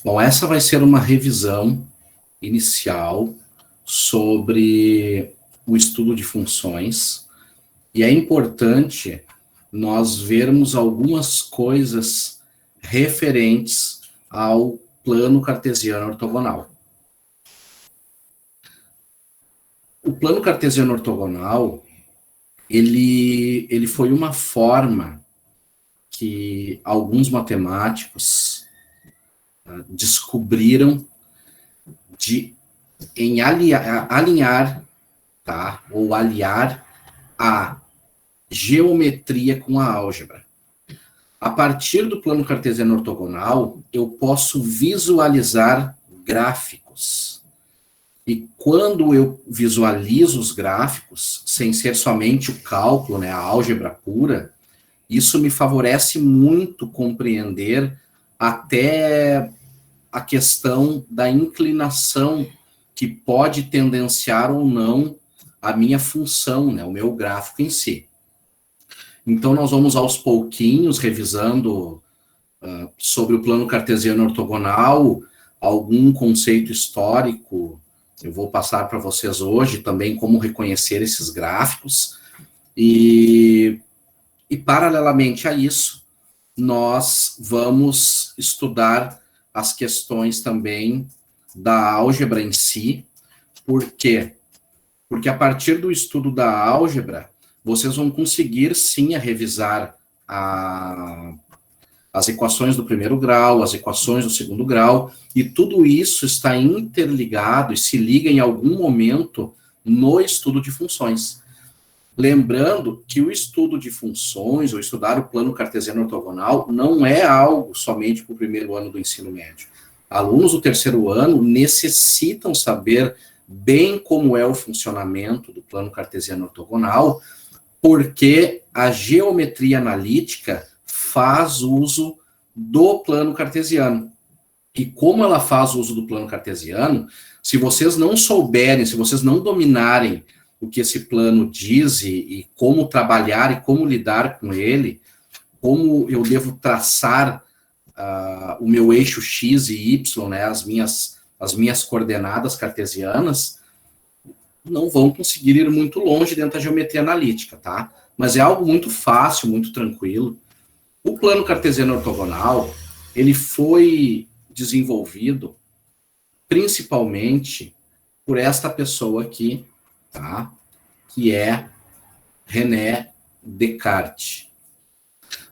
Bom, essa vai ser uma revisão inicial sobre o estudo de funções, e é importante nós vermos algumas coisas referentes ao plano cartesiano ortogonal. O plano cartesiano ortogonal, ele foi uma forma que alguns matemáticos descobriram em alinhar, tá? Ou aliar a geometria com a álgebra. A partir do plano cartesiano ortogonal, eu posso visualizar gráficos. E quando eu visualizo os gráficos, sem ser somente o cálculo, né, a álgebra pura, isso me favorece muito compreender até a questão da inclinação que pode tendenciar ou não a minha função, né, o meu gráfico em si. Então, nós vamos aos pouquinhos revisando sobre o plano cartesiano ortogonal, algum conceito histórico. Eu vou passar para vocês hoje também como reconhecer esses gráficos. E paralelamente a isso, nós vamos estudar as questões também da álgebra em si. Por quê? Porque a partir do estudo da álgebra, vocês vão conseguir sim a revisar as equações do primeiro grau, as equações do segundo grau, e tudo isso está interligado e se liga em algum momento no estudo de funções. Lembrando que o estudo de funções, ou estudar o plano cartesiano ortogonal, não é algo somente para o primeiro ano do ensino médio. Alunos do terceiro ano necessitam saber bem como é o funcionamento do plano cartesiano ortogonal, porque a geometria analítica faz uso do plano cartesiano. E como ela faz uso do plano cartesiano, se vocês não souberem, se vocês não dominarem o que esse plano diz e como trabalhar e como lidar com ele, como eu devo traçar o meu eixo X e Y, né, as minhas coordenadas cartesianas, não vão conseguir ir muito longe dentro da geometria analítica, tá? Mas é algo muito fácil, muito tranquilo. O plano cartesiano ortogonal, ele foi desenvolvido principalmente por esta pessoa aqui, tá? Que é René Descartes.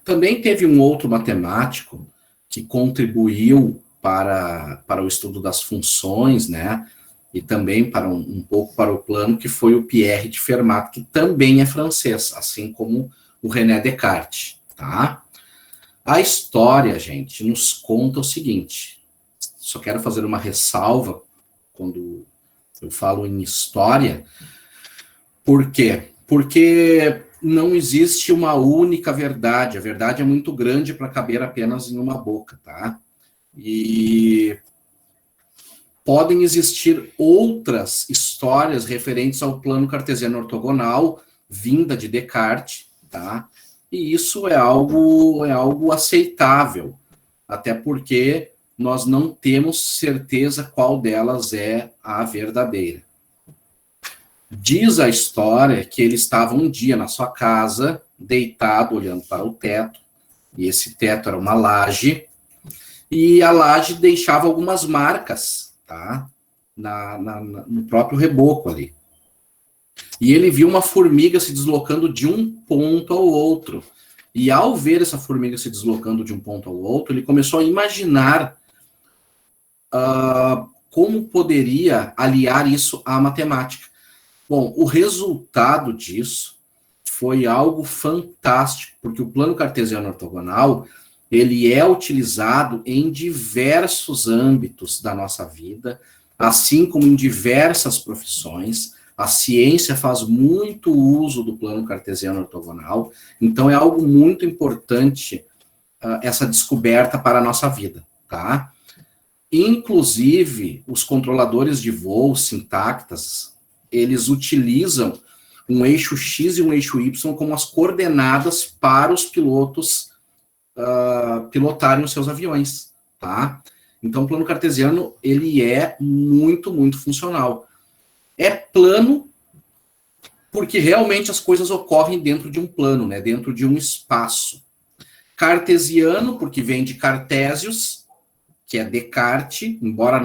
Também teve um outro matemático que contribuiu para o estudo das funções, né? E também para um pouco para o plano, que foi o Pierre de Fermat, que também é francês, assim como o René Descartes, tá? A história, gente, nos conta o seguinte, só quero fazer uma ressalva quando eu falo em história. Por quê? Porque não existe uma única verdade, a verdade é muito grande para caber apenas em uma boca, tá? E podem existir outras histórias referentes ao plano cartesiano ortogonal, vinda de Descartes, tá? E isso é algo aceitável, até porque nós não temos certeza qual delas é a verdadeira. Diz a história que ele estava um dia na sua casa, deitado, olhando para o teto, e esse teto era uma laje, e a laje deixava algumas marcas, tá? No próprio reboco ali. E ele viu uma formiga se deslocando de um ponto ao outro. E ao ver essa formiga se deslocando de um ponto ao outro, ele começou a imaginar como poderia aliar isso à matemática. Bom, o resultado disso foi algo fantástico, porque o plano cartesiano ortogonal, ele é utilizado em diversos âmbitos da nossa vida, assim como em diversas profissões. A ciência faz muito uso do plano cartesiano ortogonal, então é algo muito importante essa descoberta para a nossa vida, tá? Inclusive, os controladores de voo, sintactas, eles utilizam um eixo X e um eixo Y como as coordenadas para os pilotos pilotarem os seus aviões, tá? Então, o plano cartesiano, ele é muito, muito funcional. É plano porque realmente as coisas ocorrem dentro de um plano, né? Dentro de um espaço. Cartesiano, porque vem de Cartésios, que é Descartes, embora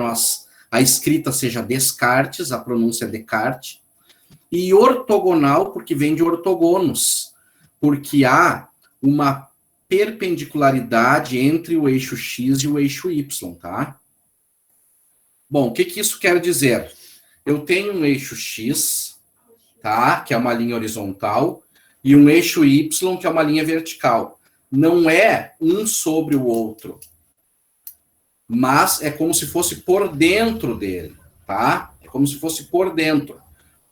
a escrita seja Descartes, a pronúncia é Descartes. E ortogonal, porque vem de ortogonos, porque há uma perpendicularidade entre o eixo X e o eixo Y, tá? Bom, o que isso quer dizer? Eu tenho um eixo X, tá? Que é uma linha horizontal, e um eixo Y, que é uma linha vertical. Não é um sobre o outro, mas é como se fosse por dentro dele, tá? É como se fosse por dentro.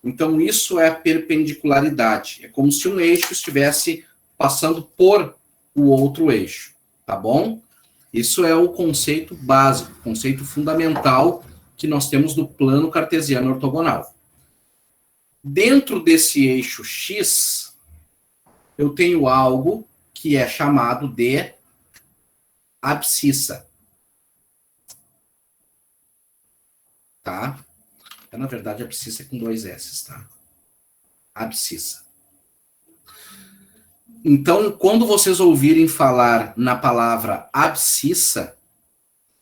Então, isso é a perpendicularidade. É como se um eixo estivesse passando por o outro eixo, tá bom? Isso é o conceito básico, o conceito fundamental que nós temos do plano cartesiano ortogonal. Dentro desse eixo X, eu tenho algo que é chamado de abscissa. Tá? Na verdade, abscissa é com 2 S, tá? Abscissa. Então, quando vocês ouvirem falar na palavra abscissa,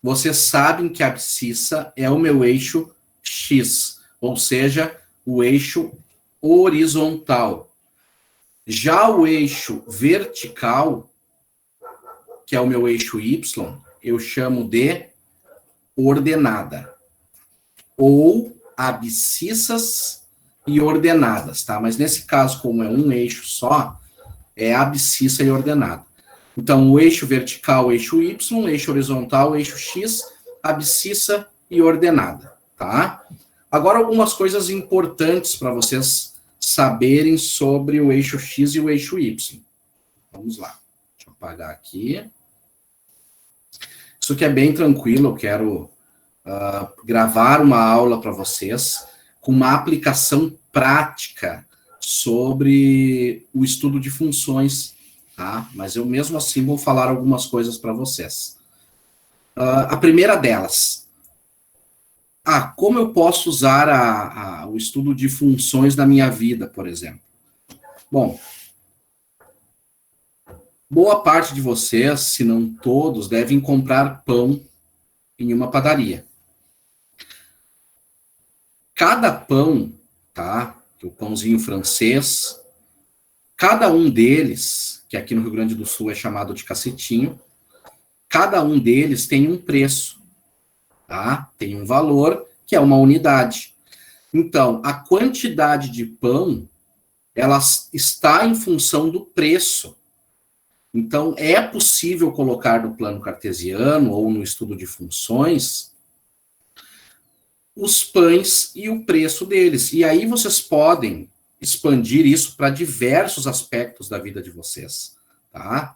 vocês sabem que a abscissa é o meu eixo X, ou seja, o eixo horizontal. Já o eixo vertical, que é o meu eixo Y, eu chamo de ordenada. Ou abscissas e ordenadas, tá? Mas nesse caso, como é um eixo só, é abscissa e ordenada. Então, o eixo vertical, o eixo Y, o eixo horizontal, o eixo X, abscissa e ordenada, tá? Agora, algumas coisas importantes para vocês saberem sobre o eixo X e o eixo Y. Vamos lá. Deixa eu apagar aqui. Isso aqui é bem tranquilo, eu quero gravar uma aula para vocês com uma aplicação prática sobre o estudo de funções, tá? Mas eu mesmo assim vou falar algumas coisas para vocês. A primeira delas, como eu posso usar o estudo de funções na minha vida, por exemplo? Bom, boa parte de vocês, se não todos, devem comprar pão em uma padaria. Cada pão, tá? O pãozinho francês, cada um deles, que aqui no Rio Grande do Sul é chamado de cacetinho, cada um deles tem um preço, tá? Tem um valor, que é uma unidade. Então, a quantidade de pão, ela está em função do preço. Então, é possível colocar no plano cartesiano ou no estudo de funções os pães e o preço deles. E aí vocês podem expandir isso para diversos aspectos da vida de vocês, tá?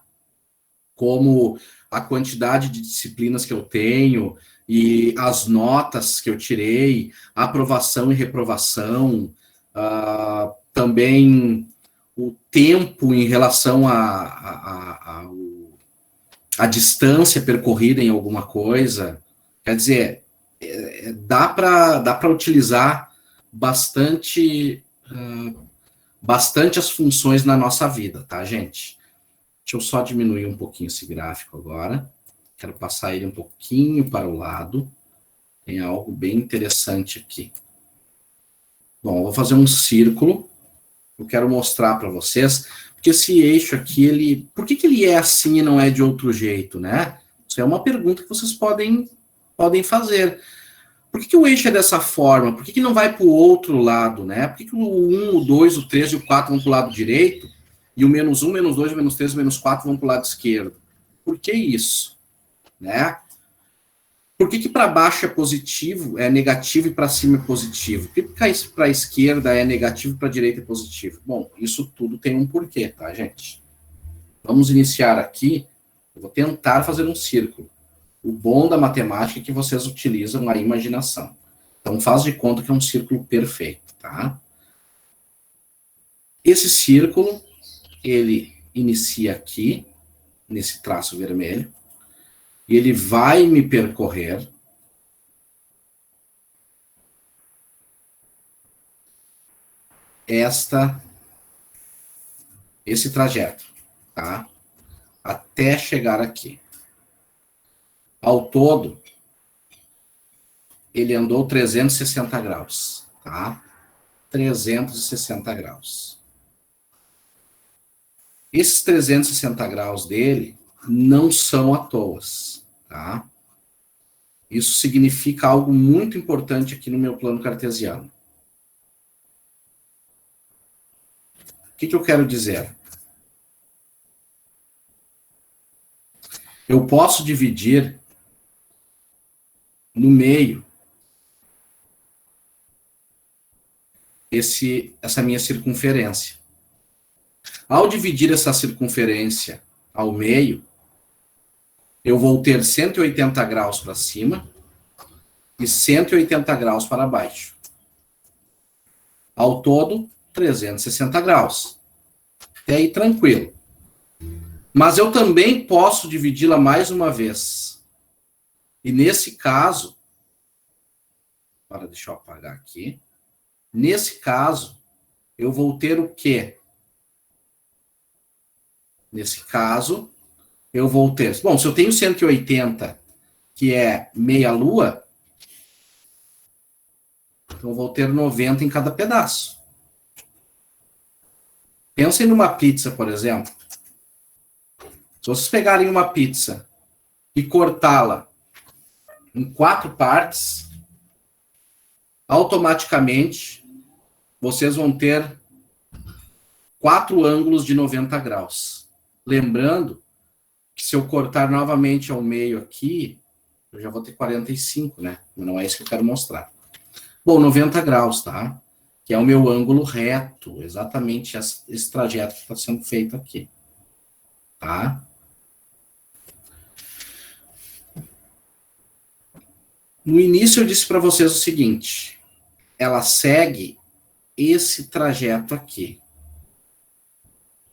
Como a quantidade de disciplinas que eu tenho e as notas que eu tirei, aprovação e reprovação, também o tempo em relação à distância percorrida em alguma coisa. Quer dizer, dá para utilizar bastante as funções na nossa vida, tá, gente? Deixa eu só diminuir um pouquinho esse gráfico agora. Quero passar ele um pouquinho para o lado. Tem algo bem interessante aqui. Bom, eu vou fazer um círculo. Eu quero mostrar para vocês, porque esse eixo aqui, por que ele é assim e não é de outro jeito, né? Isso é uma pergunta que vocês podem fazer. Por que o eixo é dessa forma? Por que não vai para o outro lado, né? Por que o 1, o 2, o 3 e o 4 vão para o lado direito e o -1, -2, -3 e -4 vão para o lado esquerdo? Por que isso? Né? Por que para baixo é positivo, é negativo e para cima é positivo? Por que para a esquerda é negativo e para a direita é positivo? Bom, isso tudo tem um porquê, tá, gente? Vamos iniciar aqui. Eu vou tentar fazer um círculo. O bom da matemática é que vocês utilizam a imaginação. Então, faz de conta que é um círculo perfeito, tá? Esse círculo, ele inicia aqui, nesse traço vermelho, e ele vai me percorrer esse trajeto, tá? Até chegar aqui. Ao todo, ele andou 360 graus, tá? 360 graus. Esses 360 graus dele não são à toa, tá? Isso significa algo muito importante aqui no meu plano cartesiano. O que eu quero dizer? Eu posso dividir no meio essa minha circunferência. Ao dividir essa circunferência ao meio, eu vou ter 180 graus para cima e 180 graus para baixo. Ao todo, 360 graus. Até aí tranquilo. Mas eu também posso dividi-la mais uma vez. E nesse caso, deixa eu apagar aqui. Nesse caso, eu vou ter o quê? Nesse caso, eu vou ter... Bom, se eu tenho 180, que é meia lua, então eu vou ter 90 em cada pedaço. Pensem numa pizza, por exemplo. Se vocês pegarem uma pizza e cortá-la em 4 partes, automaticamente vocês vão ter 4 ângulos de 90 graus. Lembrando que se eu cortar novamente ao meio aqui, eu já vou ter 45, né? Não é isso que eu quero mostrar. Bom, 90 graus, tá? Que é o meu ângulo reto, exatamente esse trajeto que está sendo feito aqui. Tá? No início eu disse para vocês o seguinte, ela segue esse trajeto aqui,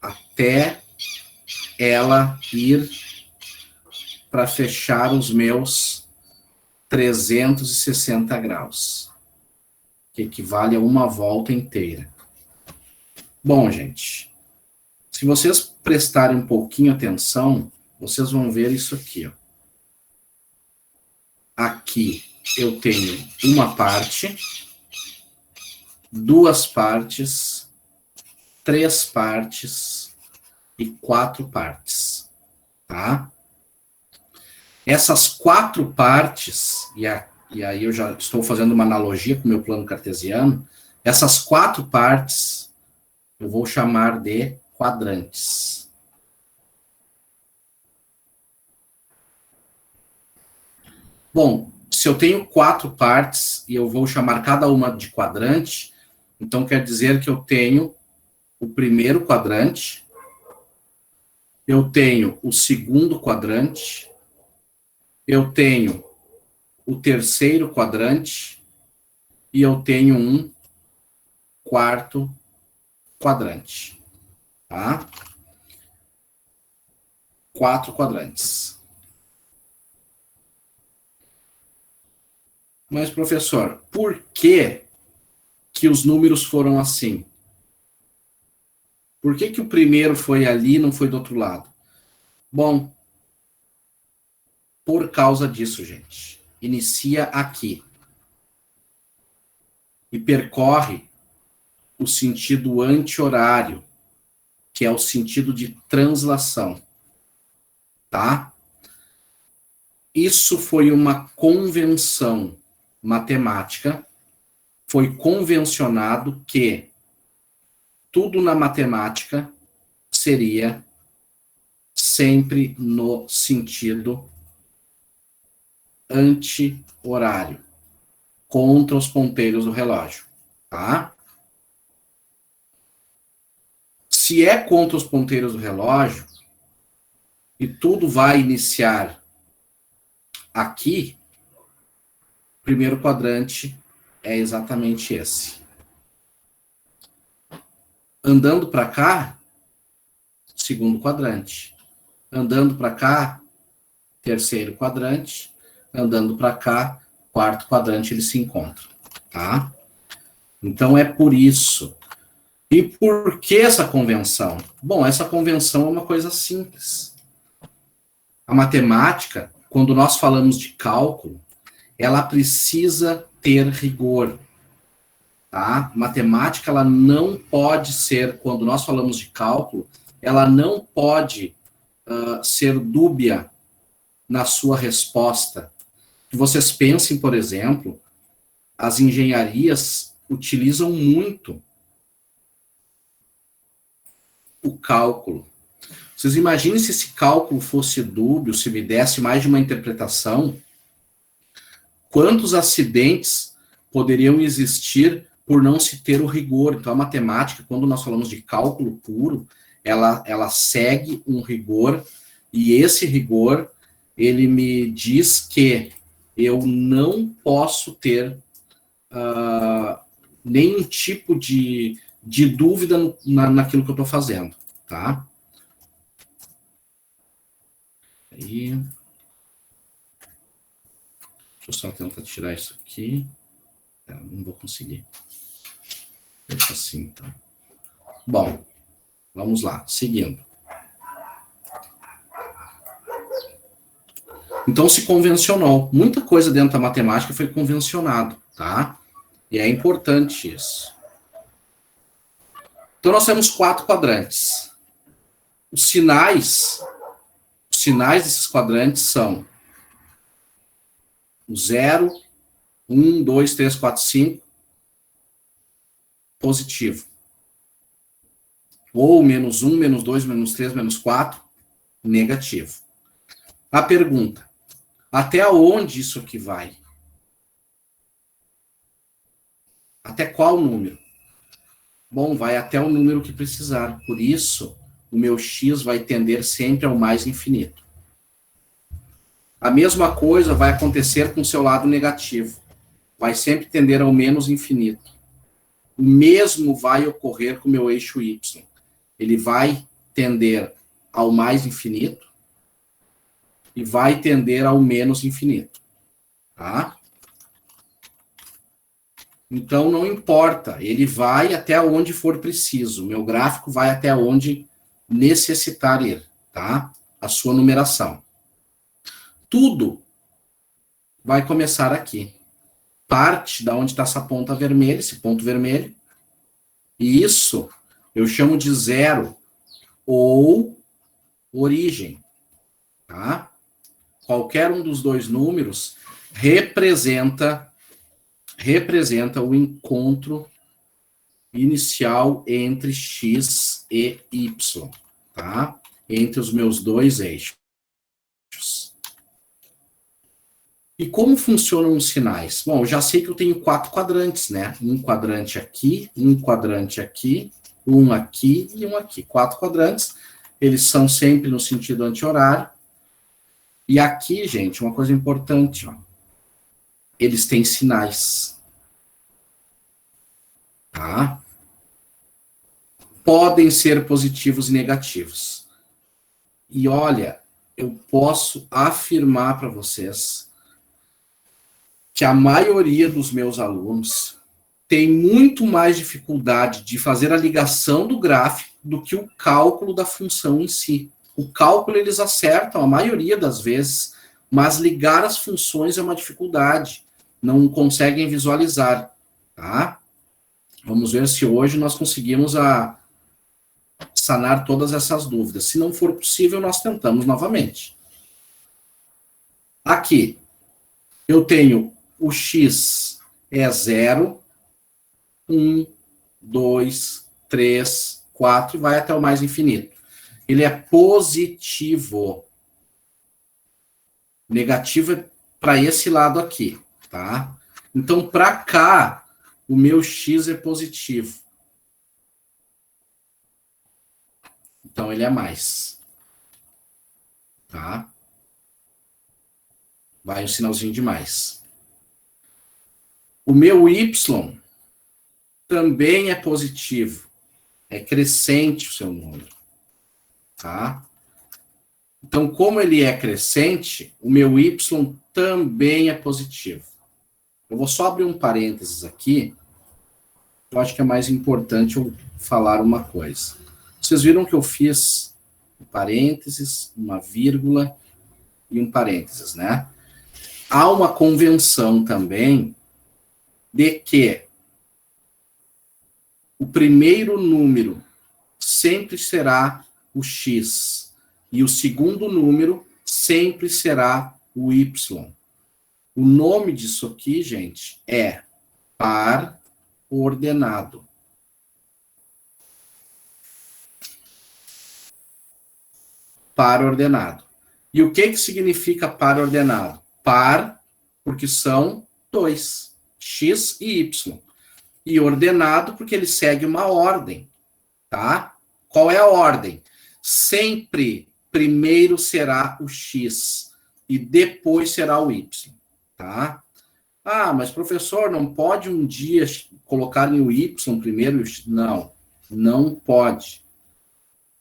até ela ir para fechar os meus 360 graus, que equivale a uma volta inteira. Bom, gente, se vocês prestarem um pouquinho atenção, vocês vão ver isso aqui, ó. Aqui eu tenho uma parte, 2 partes, 3 partes e 4 partes, tá? Essas 4 partes, e aí eu já estou fazendo uma analogia com o meu plano cartesiano, essas 4 partes eu vou chamar de quadrantes. Bom, se eu tenho 4 partes e eu vou chamar cada uma de quadrante, então quer dizer que eu tenho o primeiro quadrante, eu tenho o segundo quadrante, eu tenho o terceiro quadrante e eu tenho um quarto quadrante, tá? 4 quadrantes. Mas, professor, por que os números foram assim? Por que o primeiro foi ali e não foi do outro lado? Bom, por causa disso, gente. Inicia aqui. E percorre o sentido anti-horário, que é o sentido de translação. Tá? Isso foi uma convenção matemática. Foi convencionado que tudo na matemática seria sempre no sentido anti-horário, contra os ponteiros do relógio, tá? Se é contra os ponteiros do relógio, e tudo vai iniciar aqui, o primeiro quadrante é exatamente esse. Andando para cá, segundo quadrante. Andando para cá, terceiro quadrante, andando para cá, quarto quadrante, eles se encontram, tá? Então, é por isso. E por que essa convenção? Bom, essa convenção é uma coisa simples. A matemática, quando nós falamos de cálculo, ela precisa ter rigor, tá? Matemática, ela não pode ser, quando nós falamos de cálculo, ela não pode ser dúbia na sua resposta. Que vocês pensem, por exemplo, as engenharias utilizam muito o cálculo. Vocês imaginem se esse cálculo fosse dúbio, se me desse mais de uma interpretação, quantos acidentes poderiam existir por não se ter o rigor? Então, a matemática, quando nós falamos de cálculo puro, ela segue um rigor, e esse rigor, ele me diz que eu não posso ter nenhum tipo de dúvida naquilo que eu estou fazendo, tá? Aí, deixa eu só tentar tirar isso aqui. Não vou conseguir. Deixa assim, então. Bom, vamos lá, seguindo. Então, se convencionou. Muita coisa dentro da matemática foi convencionado, tá? E é importante isso. Então, nós temos 4 quadrantes. Os sinais desses quadrantes são o 0, 1, 2, 3, 4, 5, positivo. Ou menos 1, menos 2, menos 3, menos 4, negativo. A pergunta, até onde isso aqui vai? Até qual número? Bom, vai até o número que precisar. Por isso, o meu x vai tender sempre ao mais infinito. A mesma coisa vai acontecer com o seu lado negativo. Vai sempre tender ao menos infinito. O mesmo vai ocorrer com o meu eixo y. Ele vai tender ao mais infinito e vai tender ao menos infinito. Tá? Então, não importa. Ele vai até onde for preciso. O meu gráfico vai até onde necessitar ir. Tá? A sua numeração. Tudo vai começar aqui. Parte da onde está essa ponta vermelha, esse ponto vermelho. E isso eu chamo de zero ou origem. Tá? Qualquer um dos dois números representa o encontro inicial entre x e y, tá? Entre os meus dois eixos. E como funcionam os sinais? Bom, eu já sei que eu tenho 4 quadrantes, né? Um quadrante aqui, um quadrante aqui, um aqui e um aqui. 4 quadrantes, eles são sempre no sentido anti-horário. E aqui, gente, uma coisa importante, ó. Eles têm sinais. Tá? Podem ser positivos e negativos. E olha, eu posso afirmar para vocês que a maioria dos meus alunos tem muito mais dificuldade de fazer a ligação do gráfico do que o cálculo da função em si. O cálculo eles acertam a maioria das vezes, mas ligar as funções é uma dificuldade. Não conseguem visualizar, tá? Vamos ver se hoje nós conseguimos sanar todas essas dúvidas. Se não for possível, nós tentamos novamente. Aqui, eu tenho o x é 0, 1, 2, 3, 4 e vai até o mais infinito. Ele é positivo. Negativo é para esse lado aqui, tá? Então, para cá, o meu x é positivo. Então, ele é mais. Tá? Vai um sinalzinho de mais. O meu y também é positivo. É crescente o seu número. Tá? Então, como ele é crescente, o meu y também é positivo. Eu vou só abrir um parênteses aqui. Eu acho que é mais importante eu falar uma coisa. Vocês viram que eu fiz um parênteses, uma vírgula e um parênteses, né? Há uma convenção também de que o primeiro número sempre será o x e o segundo número sempre será o y. O nome disso aqui, gente, é par ordenado. Par ordenado. E o que significa par ordenado? Par, porque são dois, x e y. E ordenado, porque ele segue uma ordem, tá? Qual é a ordem? Sempre primeiro será o x e depois será o y, tá? Ah, mas professor, não pode um dia colocar o y primeiro? Não, não pode.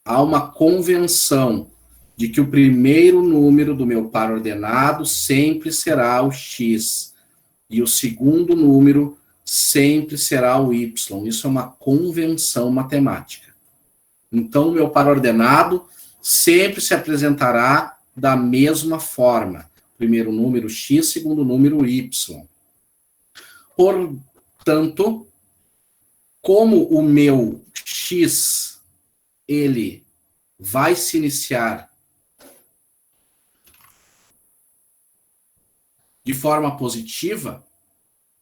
Há uma convenção de que o primeiro número do meu par ordenado sempre será o x e o segundo número sempre será o y. Isso é uma convenção matemática. Então, o meu par ordenado sempre se apresentará da mesma forma. Primeiro número x, segundo número y. Portanto, como o meu x, ele vai se iniciar de forma positiva,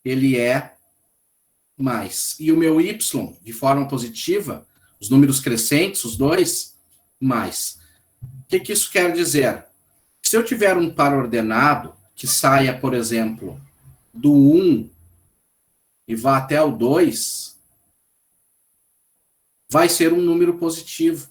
ele é mais. E o meu y, de forma positiva, os números crescentes, os dois, mais. O que isso quer dizer? Se eu tiver um par ordenado que saia, por exemplo, do 1 e vá até o 2, vai ser um número positivo.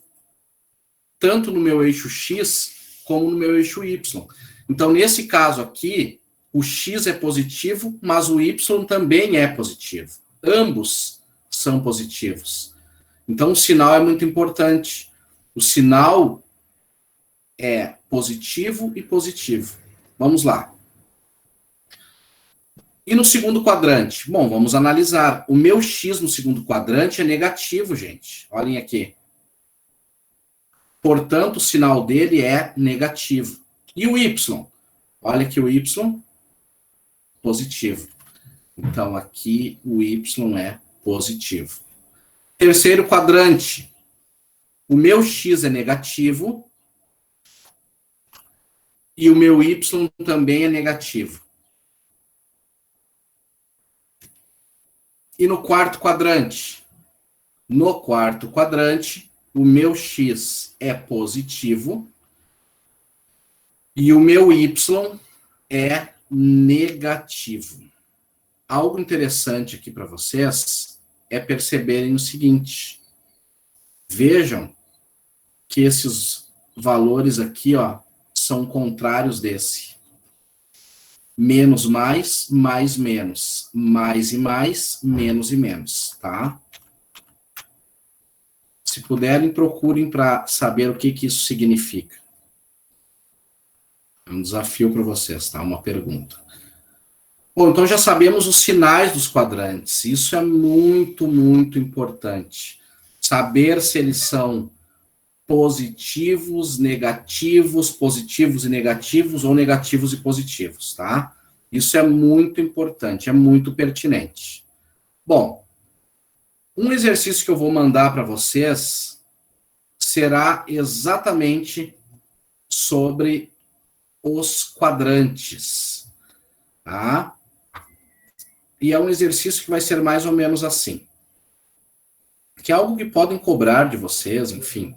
Tanto no meu eixo x, como no meu eixo y. Então, nesse caso aqui, o x é positivo, mas o y também é positivo. Ambos são positivos. Então, o sinal é muito importante. O sinal é positivo e positivo. Vamos lá. E no segundo quadrante? Bom, vamos analisar. O meu x no segundo quadrante é negativo, gente. Olhem aqui. Portanto, o sinal dele é negativo. E o y? Olha que o y positivo. Então, aqui o y é positivo. Terceiro quadrante. O meu x é negativo e o meu y também é negativo. E no quarto quadrante? No quarto quadrante, o meu x é positivo e o meu y é negativo. Algo interessante aqui para vocês é perceberem o seguinte. Vejam que esses valores aqui, ó, são contrários desse. Menos mais, mais menos. Mais e mais, menos e menos, tá? Se puderem, procurem para saber o que isso significa. É um desafio para vocês, tá? Uma pergunta. Bom, então já sabemos os sinais dos quadrantes. Isso é muito, muito importante. Saber se eles são positivos, negativos, positivos e negativos, ou negativos e positivos, tá? Isso é muito importante, é muito pertinente. Bom, um exercício que eu vou mandar para vocês será exatamente sobre os quadrantes, tá? E é um exercício que vai ser mais ou menos assim. Que é algo que podem cobrar de vocês, enfim.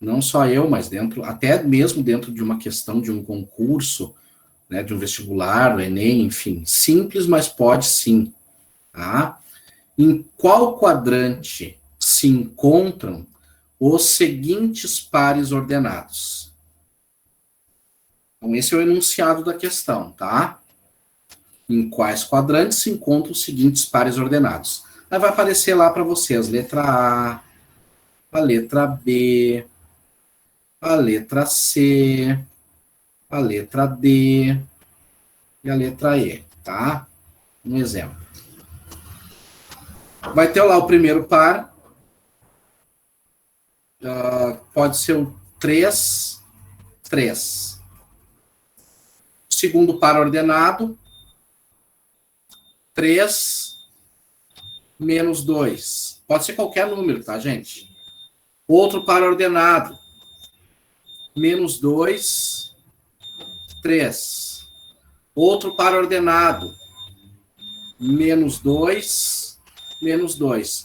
Não só eu, mas até mesmo dentro de uma questão de um concurso, né, de um vestibular, do Enem, enfim. Simples, mas pode sim. Tá? Em qual quadrante se encontram os seguintes pares ordenados? Então, esse é o enunciado da questão, tá? Em quais quadrantes se encontram os seguintes pares ordenados? Aí vai aparecer lá para vocês, letra A, a letra B, a letra C, a letra D e a letra E, tá? Um exemplo. Vai ter lá o primeiro par, pode ser o 3, 3. Segundo par ordenado, 3 menos 2. Pode ser qualquer número, tá, gente? Outro par ordenado, menos 2, 3. Outro par ordenado, menos 2, menos 2.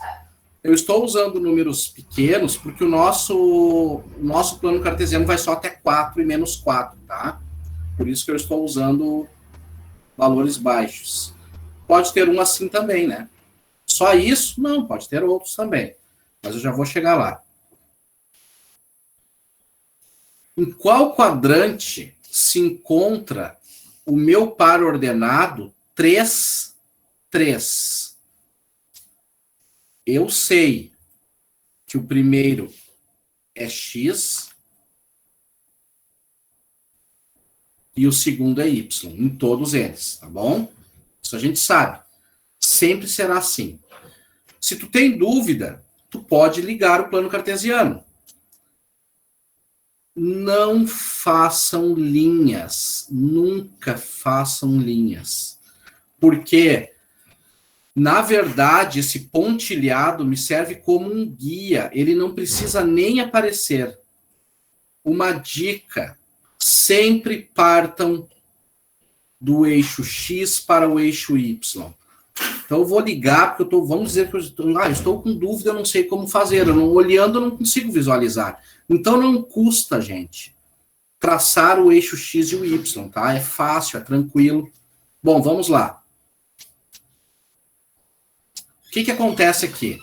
Eu estou usando números pequenos porque o nosso plano cartesiano vai só até 4 e menos 4, tá? Por isso que eu estou usando valores baixos. Pode ter um assim também, né? Só isso? Não, pode ter outros também. Mas eu já vou chegar lá. Em qual quadrante se encontra o meu par ordenado 3, 3? Eu sei que o primeiro é x e o segundo é y, em todos eles, tá bom? Isso a gente sabe. Sempre será assim. Se tu tem dúvida, tu pode ligar o plano cartesiano. Não façam linhas. Nunca façam linhas. Porque, na verdade, esse pontilhado me serve como um guia. Ele não precisa nem aparecer. Uma dica: sempre partam do eixo X para o eixo Y. Então eu vou ligar, porque vamos dizer que eu estou com dúvida, eu não sei como fazer. Olhando, eu não consigo visualizar. Então não custa, gente, traçar o eixo X e o Y, tá? É fácil, é tranquilo. Bom, vamos lá. O que acontece aqui?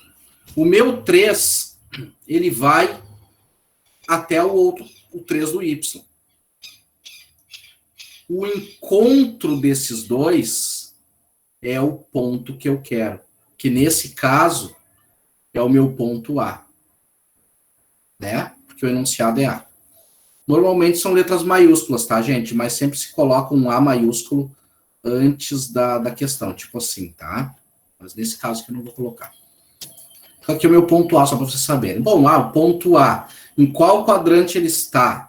O meu 3, ele vai até o 3 do Y. O encontro desses dois é o ponto que eu quero, que nesse caso é o meu ponto A, né? Porque o enunciado é A. Normalmente são letras maiúsculas, tá, gente? Mas sempre se coloca um A maiúsculo antes da questão, tipo assim, tá? Mas nesse caso aqui eu não vou colocar. Então aqui é o meu ponto A, só para vocês saberem. Bom, o ponto A, em qual quadrante ele está?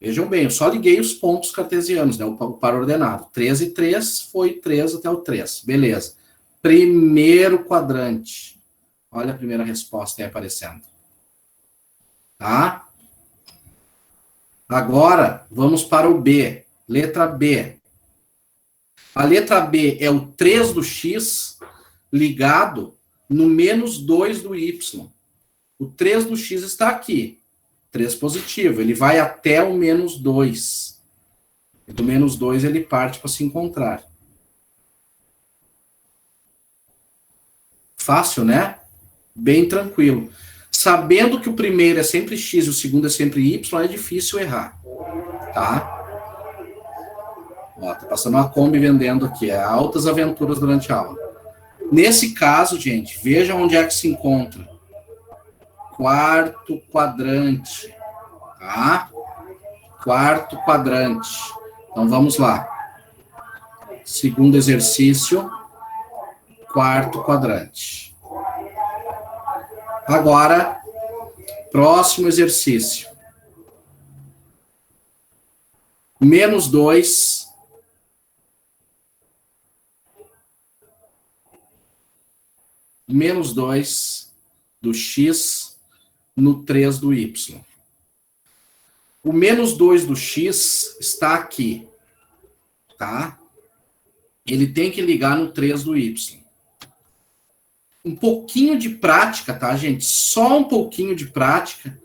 Vejam bem, eu só liguei os pontos cartesianos, né? O par ordenado. 3 e 3 foi 3 até o 3. Beleza. Primeiro quadrante. Olha a primeira resposta aí aparecendo. Tá? Agora, vamos para o B. Letra B. A letra B é o 3 do X ligado no menos 2 do Y. O 3 do X está aqui. 3 positivo. Ele vai até o menos 2. E do menos 2 ele parte para se encontrar. Fácil, né? Bem tranquilo. Sabendo que o primeiro é sempre X e o segundo é sempre Y, é difícil errar. Tá? Ó, tá passando uma Kombi vendendo aqui. É altas aventuras durante a aula. Nesse caso, gente, veja onde é que se encontra. Quarto quadrante. Tá? Quarto quadrante. Então, vamos lá. Segundo exercício, quarto quadrante. Agora, próximo exercício. Menos 2. Menos 2 do X no 3 do Y. O menos 2 do X está aqui. Tá? Ele tem que ligar no 3 do Y. Um pouquinho de prática, tá, gente? Só um pouquinho de prática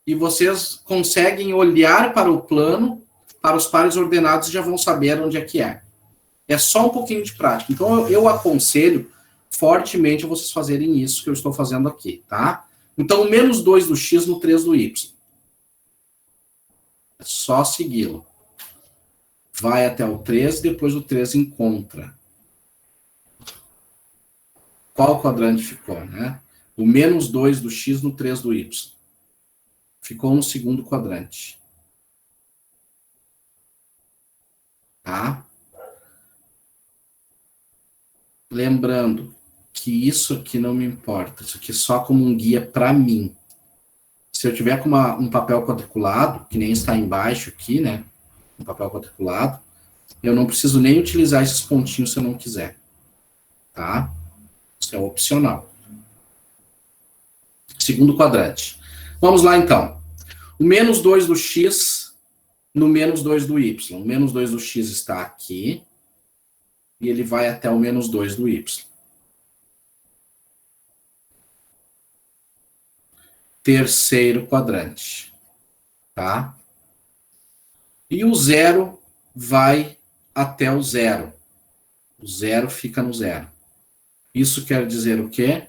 e vocês conseguem olhar para o plano, para os pares ordenados e já vão saber onde é que é. É só um pouquinho de prática. Então, eu aconselho fortemente a vocês fazerem isso que eu estou fazendo aqui, tá? Então, o menos 2 do X no 3 do Y. É só segui-lo. Vai até o 3 e depois o 3 encontra. Qual quadrante ficou, né? O menos 2 do X no 3 do Y. ficou no segundo quadrante. Tá? Lembrando que isso aqui não me importa. Isso aqui é só como um guia para mim. Se eu tiver com um papel quadriculado, que nem está embaixo aqui, né? Um papel quadriculado, eu não preciso nem utilizar esses pontinhos se eu não quiser. Tá? Isso é opcional. Segundo quadrante. Vamos lá, então. O menos 2 do x no menos 2 do y. O menos 2 do x está aqui. E ele vai até o menos 2 do y. Terceiro quadrante. Tá? E o zero vai até o zero. O zero fica no zero. Isso quer dizer o quê?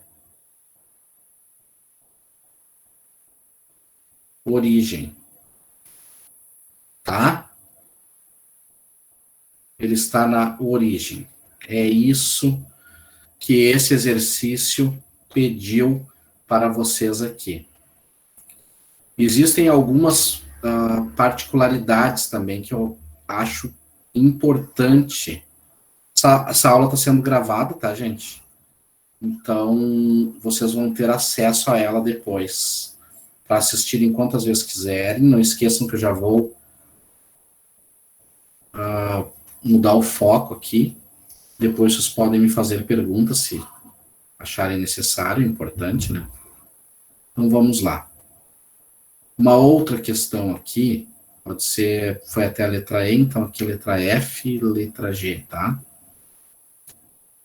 Origem. Tá? Ele está na origem. É isso que esse exercício pediu para vocês aqui. Existem algumas particularidades também que eu acho importante. Essa aula está sendo gravada, tá, gente? Então, vocês vão ter acesso a ela depois, para assistirem quantas vezes quiserem. Não esqueçam que eu já vou mudar o foco aqui. Depois vocês podem me fazer perguntas se acharem necessário, importante, né? Então, vamos lá. Uma outra questão aqui, pode ser, foi até a letra E, então aqui a letra F e letra G, tá?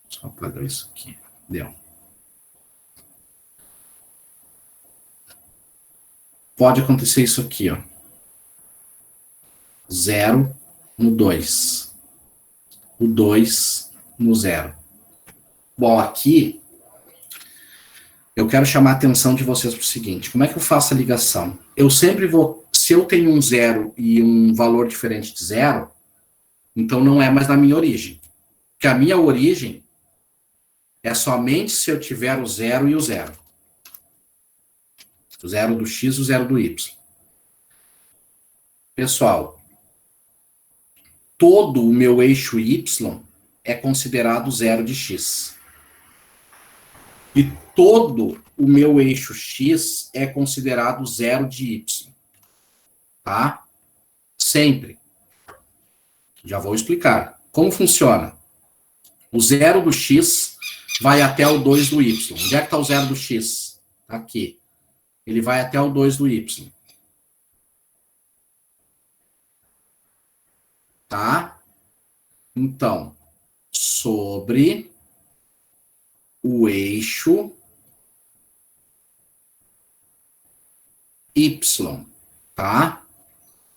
Só apagar isso aqui. Deu. Pode acontecer isso aqui, ó. 0 no 2. O 2 no 0. Bom, aqui eu quero chamar a atenção de vocês para o seguinte. Como é que eu faço a ligação? Eu sempre vou... Se eu tenho um 0 e um valor diferente de 0, então não é mais na minha origem. Porque a minha origem é somente se eu tiver o 0 e o 0. O 0 do x e o 0 do y. Pessoal, todo o meu eixo y é considerado 0 de x. E todo o meu eixo x é considerado 0 de y. Tá? Sempre. Já vou explicar. Como funciona? O 0 do x vai até o 2 do y. Onde é que está o 0 do x? Tá aqui. Ele vai até o 2 do y. Tá? Então, sobre o eixo y, tá?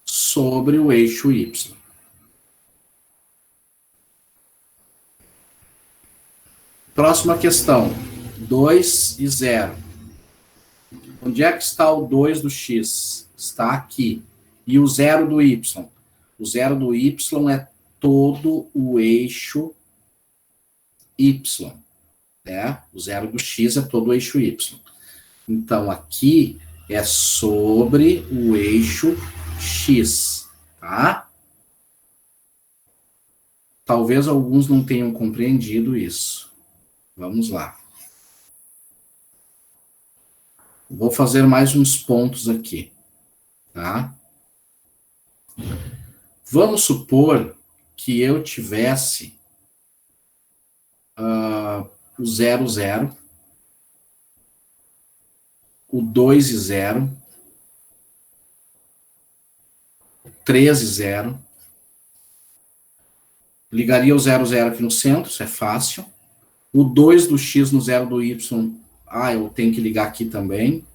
Sobre o eixo y. Próxima questão. 2 e 0. Onde é que está o 2 do x? Está aqui. E o 0 do y? O 0 do y é todo o eixo y. Né? O 0 do x é todo o eixo y. Então, aqui é sobre o eixo x. Tá? Talvez alguns não tenham compreendido isso. Vamos lá. Vou fazer mais uns pontos aqui. Tá? Vamos supor que eu tivesse o 0, 0, o 2 e 0, o 3 e 0. Ligaria o 0, 0 aqui no centro, isso é fácil. O 2 do x no 0 do y, eu tenho que ligar aqui também.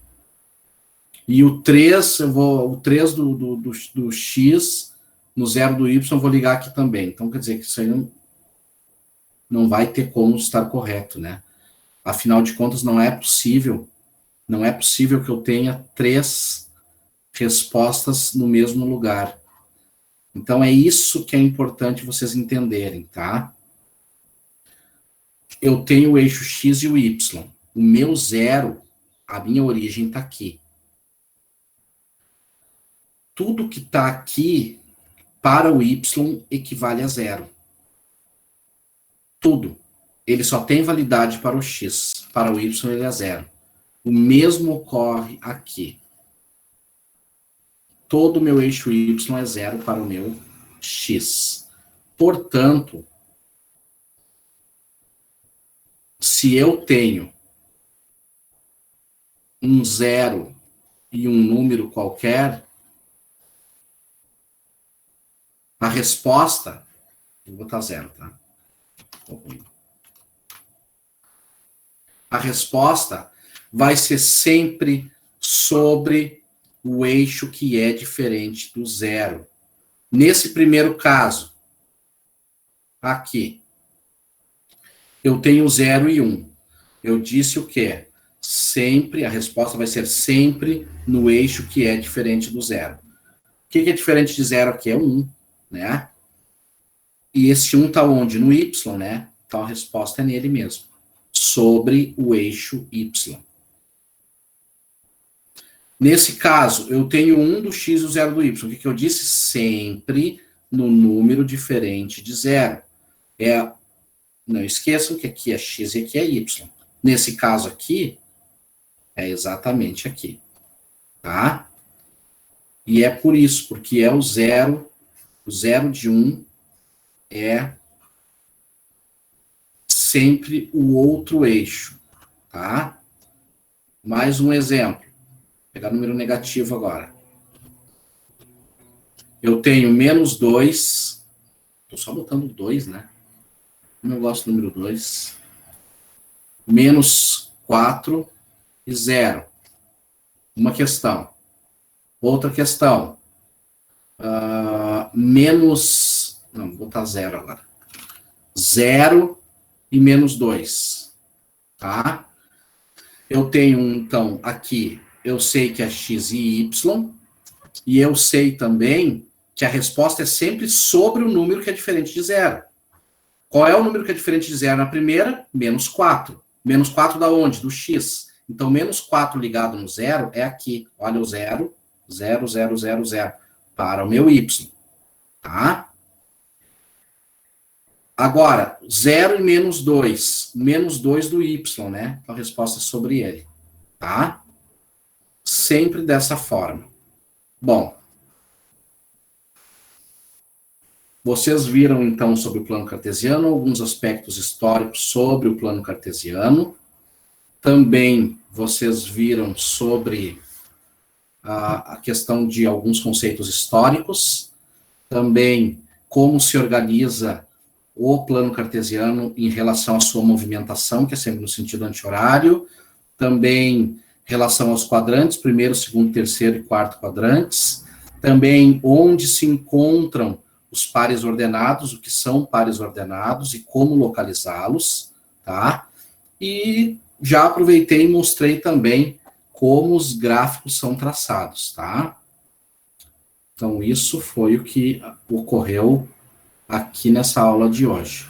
E o 3, o 3 do x no 0 do y, eu vou ligar aqui também. Então, quer dizer que isso aí não vai ter como estar correto, né? Afinal de contas, não é possível que eu tenha 3 respostas no mesmo lugar. Então, é isso que é importante vocês entenderem, tá? Eu tenho o eixo x e o y. O meu 0, a minha origem está aqui. tudo que está aqui para o y equivale a zero. Tudo. Ele só tem validade para o x. Para o y ele é zero. O mesmo ocorre aqui. Todo o meu eixo y é zero para o meu x. Portanto, se eu tenho um zero e um número qualquer, a resposta, vou botar zero, tá? A resposta vai ser sempre sobre o eixo que é diferente do zero. Nesse primeiro caso, aqui, eu tenho 0 e 1. Eu disse o quê? Sempre, a resposta vai ser sempre no eixo que é diferente do zero. O que é diferente de zero aqui? É 1, né? E esse 1 está onde? No y, né? Então a resposta é nele mesmo. Sobre o eixo y. Nesse caso, eu tenho 1 do x e o 0 do y. O que eu disse? Sempre no número diferente de zero. Não esqueçam que aqui é x e aqui é y. Nesse caso aqui, é exatamente aqui. Tá? E é por isso, porque é o zero de 1 é sempre o outro eixo. Tá? Mais um exemplo. Vou pegar número negativo agora. Eu tenho menos 2. Estou só botando 2, né? Como eu gosto do número 2. Menos 4 e 0. Uma questão. Outra questão. Menos... Não, vou botar 0 agora. 0 e menos 2. Tá? Eu tenho, então, aqui, eu sei que é x e y, e eu sei também que a resposta é sempre sobre o número que é diferente de 0. Qual é o número que é diferente de 0 na primeira? Menos 4. Menos 4 da onde? Do x. Então, menos 4 ligado no 0 é aqui. Olha o 0, 0, 0, 0, 0. Para o meu y. Tá? Agora, 0 e menos 2. Menos 2 do y, né? Então, a resposta é sobre ele. Tá? Sempre dessa forma. Bom. Vocês viram, então, sobre o plano cartesiano, alguns aspectos históricos sobre o plano cartesiano. Também vocês viram sobre a questão de alguns conceitos históricos. Também como se organiza o plano cartesiano em relação à sua movimentação, que é sempre no sentido anti-horário. Também relação aos quadrantes, primeiro, segundo, terceiro e quarto quadrantes. Também onde se encontram os pares ordenados, o que são pares ordenados e como localizá-los, tá? E já aproveitei e mostrei também como os gráficos são traçados, tá? Então, isso foi o que ocorreu aqui nessa aula de hoje.